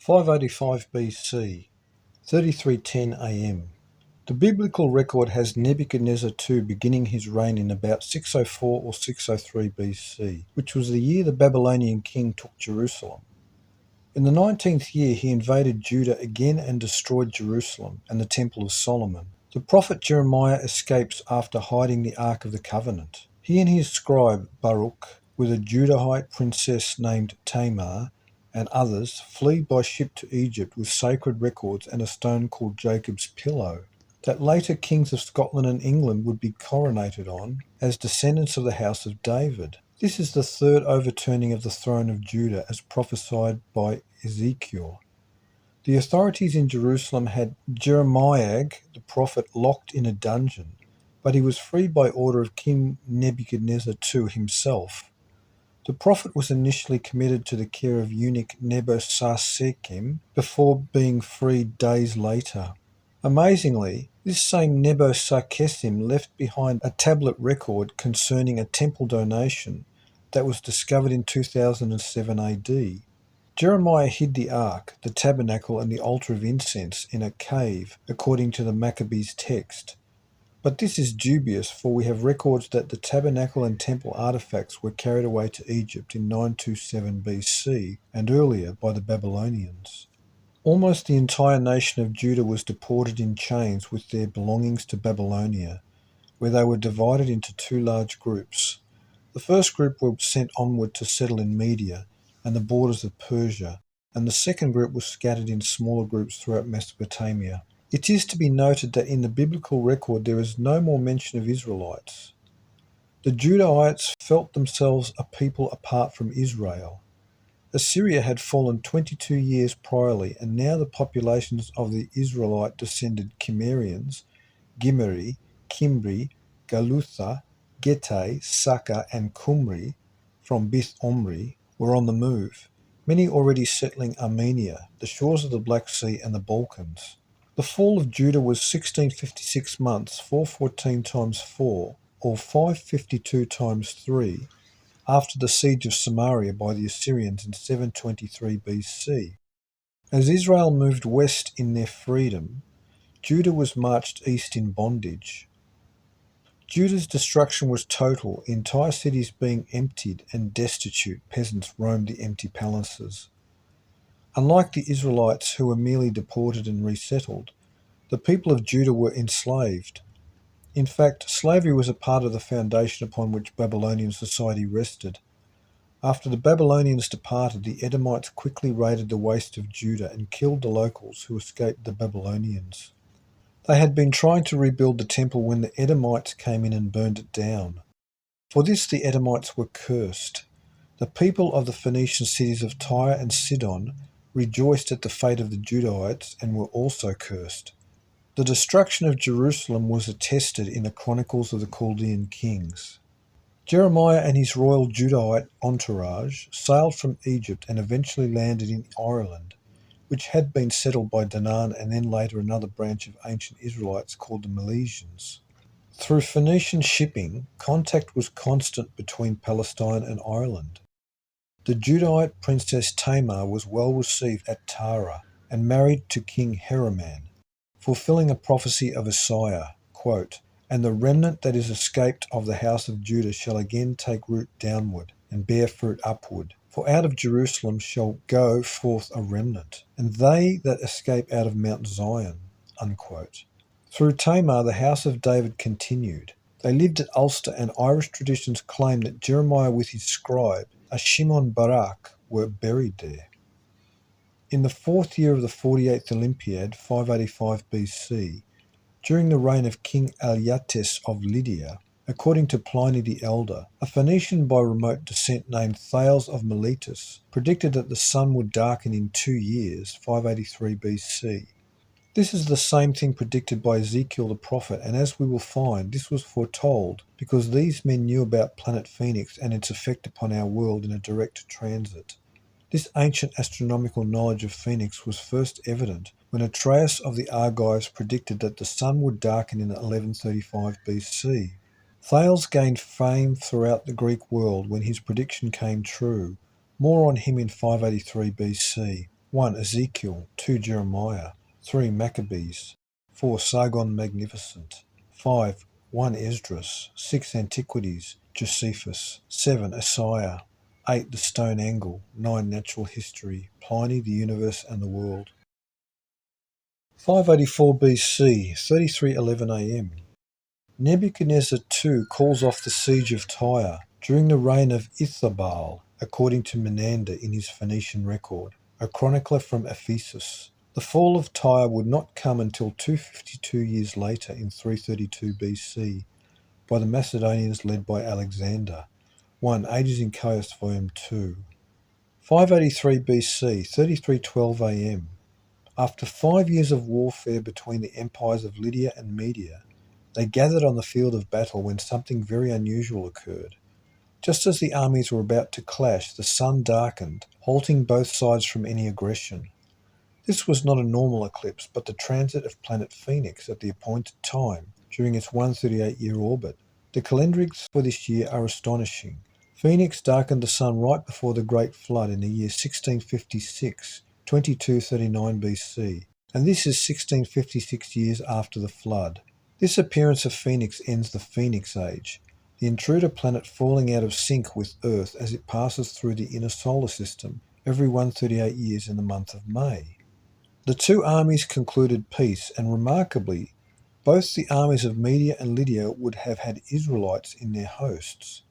585 BC, 3310 AM. The biblical record has Nebuchadnezzar II beginning his reign in about 604 or 603 BC, which was the year the Babylonian king took Jerusalem. In the 19th year he invaded Judah again and destroyed Jerusalem and the Temple of Solomon. The prophet Jeremiah escapes after hiding the Ark of the Covenant. He and his scribe Baruch, with a Judahite princess named Tamar, and others flee by ship to Egypt with sacred records and a stone called Jacob's Pillow, that later kings of Scotland and England would be coronated on as descendants of the house of David. This is the third overturning of the throne of Judah as prophesied by Ezekiel. The authorities in Jerusalem had Jeremiah the prophet locked in a dungeon, but he was freed by order of King Nebuchadnezzar II himself. The prophet was initially committed to the care of eunuch Nebo-Sarsekim before being freed days later. Amazingly, this same Nebo-Sarsekim left behind a tablet record concerning a temple donation that was discovered in 2007 AD. Jeremiah hid the ark, the tabernacle and the altar of incense in a cave, according to the Maccabees text. But this is dubious, for we have records that the tabernacle and temple artifacts were carried away to Egypt in 927 BC and earlier by the Babylonians. Almost the entire nation of Judah was deported in chains with their belongings to Babylonia, where they were divided into two large groups. The first group were sent onward to settle in Media and the borders of Persia, and the second group was scattered in smaller groups throughout Mesopotamia. It is to be noted that in the biblical record there is no more mention of Israelites. The Judahites felt themselves a people apart from Israel. Assyria had fallen 22 years priorly, and now the populations of the Israelite-descended Cimmerians, Gimri, Kimbri, Galutha, Gete, Saka, and Kumri from Bith Omri were on the move, many already settling Armenia, the shores of the Black Sea, and the Balkans. The fall of Judah was 1656 months, 414 times 4, or 552 times 3, after the siege of Samaria by the Assyrians in 723 BC. As Israel moved west in their freedom, Judah was marched east in bondage. Judah's destruction was total, entire cities being emptied, and destitute peasants roamed the empty palaces. Unlike the Israelites, who were merely deported and resettled, the people of Judah were enslaved. In fact, slavery was a part of the foundation upon which Babylonian society rested. After the Babylonians departed, the Edomites quickly raided the waste of Judah and killed the locals who escaped the Babylonians. They had been trying to rebuild the temple when the Edomites came in and burned it down. For this the Edomites were cursed. The people of the Phoenician cities of Tyre and Sidon rejoiced at the fate of the Judahites and were also cursed. The destruction of Jerusalem was attested in the chronicles of the Chaldean kings. Jeremiah and his royal Judahite entourage sailed from Egypt and eventually landed in Ireland, which had been settled by Danaan and then later another branch of ancient Israelites called the Milesians. Through Phoenician shipping, contact was constant between Palestine and Ireland. The Judahite princess Tamar was well received at Tara and married to King Heraman, fulfilling a prophecy of Isaiah, quote, "And the remnant that is escaped of the house of Judah shall again take root downward, and bear fruit upward. For out of Jerusalem shall go forth a remnant, and they that escape out of Mount Zion." Unquote. Through Tamar the house of David continued. They lived at Ulster, and Irish traditions claim that Jeremiah with his scribe, a Shimon Barak, were buried there. In the fourth year of the 48th Olympiad, 585 BC, during the reign of King Alyattes of Lydia, according to Pliny the Elder, a Phoenician by remote descent named Thales of Miletus predicted that the sun would darken in 2 years, 583 BC. This is the same thing predicted by Ezekiel the prophet, and as we will find, this was foretold because these men knew about planet Phoenix and its effect upon our world in a direct transit. This ancient astronomical knowledge of Phoenix was first evident when Atreus of the Argives predicted that the sun would darken in 1135 BC. Thales gained fame throughout the Greek world when his prediction came true. More on him in 583 BC. 1 Ezekiel, 2 Jeremiah, 3 Maccabees, 4 Sargon Magnificent, 5 1 Esdras, 6 Antiquities, Josephus, 7 Isaiah, 8 The Stone Angle, 9 Natural History, Pliny, the Universe and the World. 584 BC, 3311 AM. Nebuchadnezzar II calls off the siege of Tyre during the reign of Ithabal, according to Menander in his Phoenician record, a chronicler from Ephesus. The fall of Tyre would not come until 252 years later in 332 BC by the Macedonians led by Alexander. 1 Ages in Chaos, Volume 2. 583 BC, 3312 AM. After 5 years of warfare between the empires of Lydia and Media, they gathered on the field of battle when something very unusual occurred. Just as the armies were about to clash, the sun darkened, halting both sides from any aggression. This was not a normal eclipse, but the transit of planet Phoenix at the appointed time during its 138-year orbit. The calendarics for this year are astonishing. Phoenix darkened the sun right before the Great Flood in the year 1656, 2239 BC, and this is 1656 years after the flood. This appearance of Phoenix ends the Phoenix Age, the intruder planet falling out of sync with Earth as it passes through the inner solar system every 138 years in the month of May. The two armies concluded peace, and remarkably, both the armies of Media and Lydia would have had Israelites in their hosts.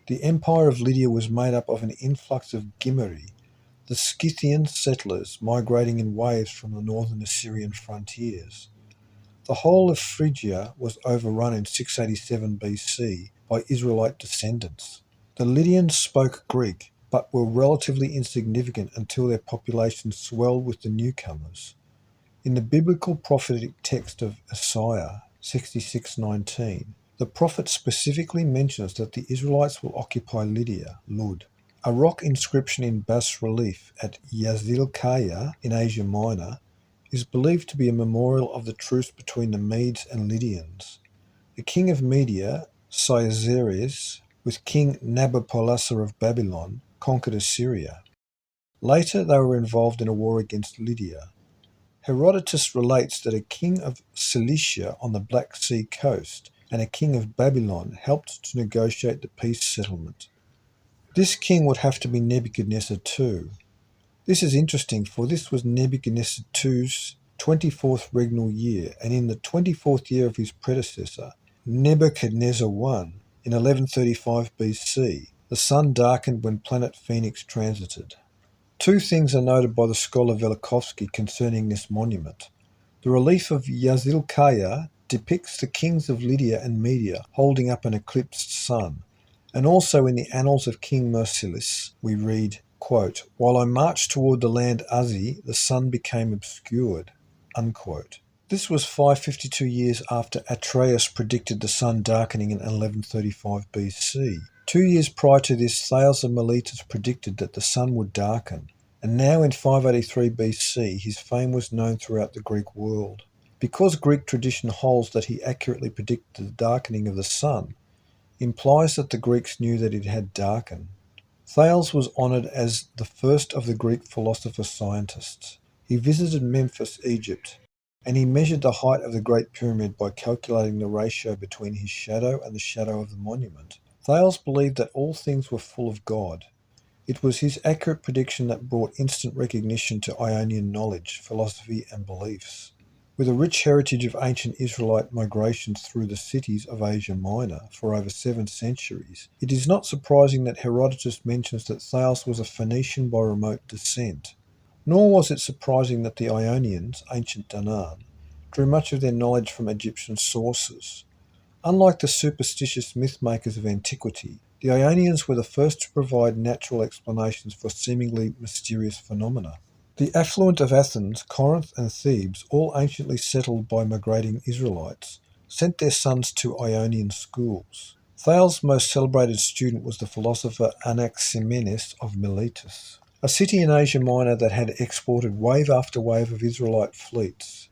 The empire of Lydia was made up of an influx of Gimri, the Scythian settlers migrating in waves from the northern Assyrian frontiers. The whole of Phrygia was overrun in 687 BC by Israelite descendants. The Lydians spoke Greek, but were relatively insignificant until their population swelled with the newcomers. In the biblical prophetic text of Isaiah 66:19, the prophet specifically mentions that the Israelites will occupy Lydia, Lud. A rock inscription in bas-relief at Yazilkaya in Asia Minor is believed to be a memorial of the truce between the Medes and Lydians. The king of Media, Cyaxares, with King Nabopolassar of Babylon, conquered Assyria. Later they were involved in a war against Lydia. Herodotus relates that a king of Cilicia on the Black Sea coast and a king of Babylon helped to negotiate the peace settlement. This king would have to be Nebuchadnezzar II. This is interesting, for this was Nebuchadnezzar II's 24th regnal year, and in the 24th year of his predecessor, Nebuchadnezzar I, in 1135 BC, the sun darkened when planet Phoenix transited. Two things are noted by the scholar Velikovsky concerning this monument. The relief of Yazilkaya depicts the kings of Lydia and Media holding up an eclipsed sun, and also in the Annals of King Merciless we read, quote, "While I marched toward the land Uzi, the sun became obscured," unquote. This was 552 years after Atreus predicted the sun darkening in 1135 BC. 2 years prior to this, Thales of Miletus predicted that the sun would darken, and now in 583 BC his fame was known throughout the Greek world. Because Greek tradition holds that he accurately predicted the darkening of the sun, implies that the Greeks knew that it had darkened. Thales was honoured as the first of the Greek philosopher-scientists. He visited Memphis, Egypt, and he measured the height of the Great Pyramid by calculating the ratio between his shadow and the shadow of the monument. Thales believed that all things were full of God. It was his accurate prediction that brought instant recognition to Ionian knowledge, philosophy, and beliefs. With a rich heritage of ancient Israelite migrations through the cities of Asia Minor for over 7 centuries, it is not surprising that Herodotus mentions that Thales was a Phoenician by remote descent. Nor was it surprising that the Ionians, ancient Danaan, drew much of their knowledge from Egyptian sources. Unlike the superstitious myth-makers of antiquity, the Ionians were the first to provide natural explanations for seemingly mysterious phenomena. The affluent of Athens, Corinth, and Thebes, all anciently settled by migrating Israelites, sent their sons to Ionian schools. Thales' most celebrated student was the philosopher Anaximenes of Miletus, a city in Asia Minor that had exported wave after wave of Israelite fleets.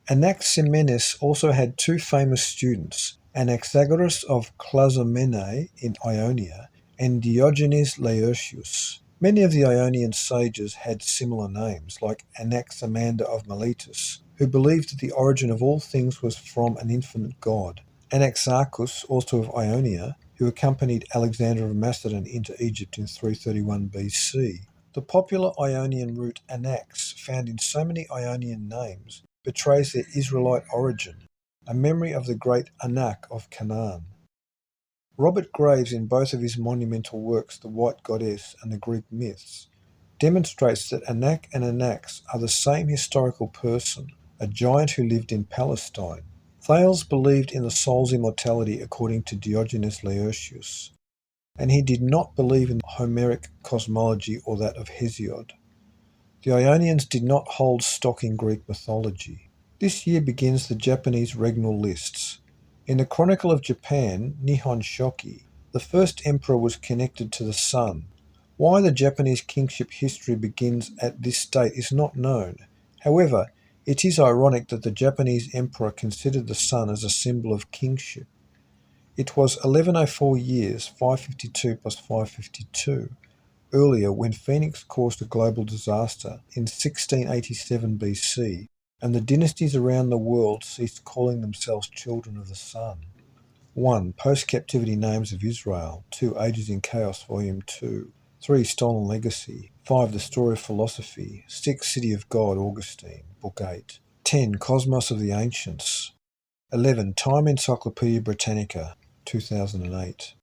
Anaximenes also had 2 famous students, Anaxagoras of Clazomenae in Ionia and Diogenes Laertius. Many of the Ionian sages had similar names, like Anaximander of Miletus, who believed that the origin of all things was from an infinite God. Anaxarchus, also of Ionia, who accompanied Alexander of Macedon into Egypt in 331 BC. The popular Ionian root Anax, found in so many Ionian names, betrays their Israelite origin, a memory of the great Anak of Canaan. Robert Graves, in both of his monumental works, The White Goddess and the Greek Myths, demonstrates that Anak and Anax are the same historical person, a giant who lived in Palestine. Thales believed in the soul's immortality according to Diogenes Laertius, and he did not believe in Homeric cosmology or that of Hesiod. The Ionians did not hold stock in Greek mythology. This year begins the Japanese regnal lists. In the Chronicle of Japan, Nihon Shoki, the first emperor was connected to the sun. Why the Japanese kingship history begins at this date is not known. However, it is ironic that the Japanese emperor considered the sun as a symbol of kingship. It was 1104 years, 552 plus 552, earlier when Phoenix caused a global disaster in 1687 BC, and the dynasties around the world ceased calling themselves children of the sun. 1. Post-Captivity Names of Israel. 2. Ages in Chaos, Volume 2. 3. Stolen Legacy. 5. The Story of Philosophy. 6. City of God, Augustine, Book 8. 10. Cosmos of the Ancients. 11. Time Encyclopaedia Britannica, 2008.